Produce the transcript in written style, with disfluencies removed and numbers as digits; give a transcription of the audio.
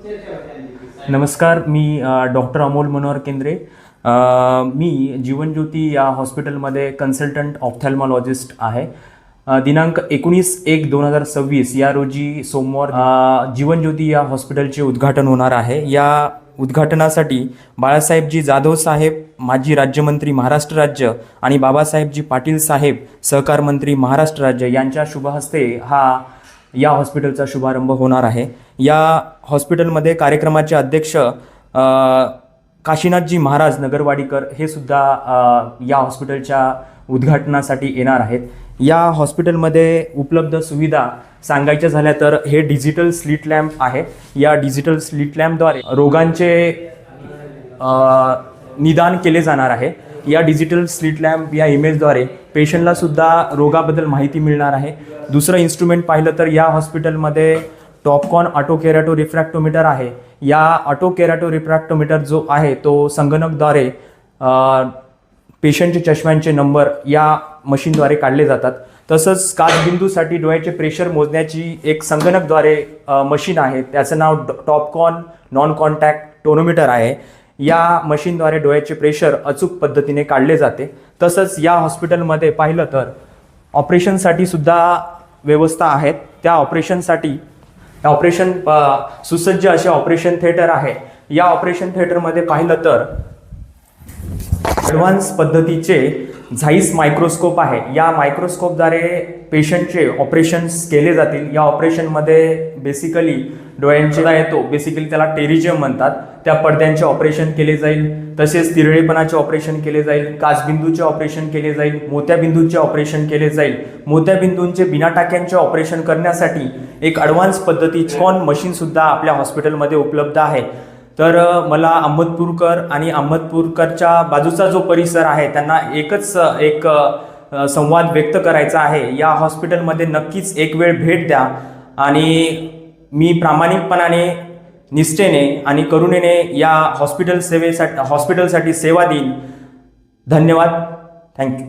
नमस्कार, मी डॉक्टर अमोल मनोहर केंद्रे. मी जीवनज्योती या हॉस्पिटलमध्ये कन्सल्टंट ऑप्थॅल्मॉलॉजिस्ट आहे. दिनांक 19/1/2026 या रोजी सोमवार जीवनज्योती या हॉस्पिटलचे उद्घाटन होणार आहे. या उद्घाटनासाठी बाळासाहेबजी जाधव साहेब, माजी राज्यमंत्री महाराष्ट्र राज्य, आणि बाबासाहेबजी पाटील साहेब, सहकार मंत्री महाराष्ट्र राज्य यांच्या शुभहस्ते या हॉस्पिटलचा शुभारंभ होणार आहे. या हॉस्पिटलमध्ये कार्यक्रमाचे अध्यक्ष काशीनाथजी महाराज नगरवाडीकर हे सुद्धा या हॉस्पिटलच्या उद्घाटनासाठी येणार आहेत. या हॉस्पिटलमध्ये उपलब्ध सुविधा सांगायच्या झाल्या तर हे डिजिटल स्लिट लॅम्प आहे. या डिजिटल स्लिट लॅम्पद्वारे रोगांचे निदान केले जाणार आहे. या डिजिटल स्लिट लॅम्प या इमेजद्वारे पेशंटला सुद्धा रोगाबद्दल माहिती मिळणार आहे. दुसरं इन्स्ट्रुमेंट पाहिलं तर या हॉस्पिटलमध्ये टॉपकॉन ऑटो केराटो रिफ्रॅक्टोमीटर आहे. या ऑटो केराटो रिफ्रॅक्टोमीटर जो आहे तो संगणकद्वारे पेशंटचे चष्म्यांचे नंबर या मशीनद्वारे काढले जातात. तसंच काचबिंदूसाठी डोळ्याचे प्रेशर मोजण्याची एक संगणकद्वारे मशीन आहे, त्याचं नाव टॉपकॉन नॉन कॉन्टॅक्ट टोनोमीटर आहे. या मशीनद्वारे डोळ्याचे प्रेशर अचूक पद्धतीने काढले जाते. तसंच या हॉस्पिटलमध्ये पाहिलं तर ऑपरेशनसाठी सुद्धा व्यवस्था आहेत. त्या ऑपरेशन सुसज्ज असे ऑपरेशन थिएटर आहे. या ऑपरेशन थिएटरमध्ये पाहिलं तर ॲडव्हान्स पद्धतीचे झाईस मायक्रोस्कोप आहे. या मायक्रोस्कोपद्वारे पेशंटचे ऑपरेशन्स केले जातील. या ऑपरेशनमध्ये बेसिकली डोळ्यांचे येतो, बेसिकली त्याला टेरिजियम म्हणतात, त्या पडद्यांचे ऑपरेशन केले जाईल. तसेच तिरळेपणाचे ऑपरेशन केले जाईल, काचबिंदूचे ऑपरेशन केले जाईल, मोत्याबिंदूचे ऑपरेशन केले जाईल. मोत्याबिंदूंचे बिना टाक्यांचे ऑपरेशन करण्यासाठी एक ॲडव्हान्स पद्धतीची मशीन सुद्धा आपल्या हॉस्पिटलमध्ये उपलब्ध आहे. तर मला अहमदपूरकर आणि अहमदपूरकरच्या बाजूचा जो परिसर आहे त्यांना एक संवाद व्यक्त करायचा आहे. या हॉस्पिटलमध्ये नक्कीच एक वेळ भेट द्या आणि मी प्रामाणिकपणाने, निष्ठेने आणि करुणेने या हॉस्पिटलसाठी सेवा देईन. धन्यवाद. थँक्यू.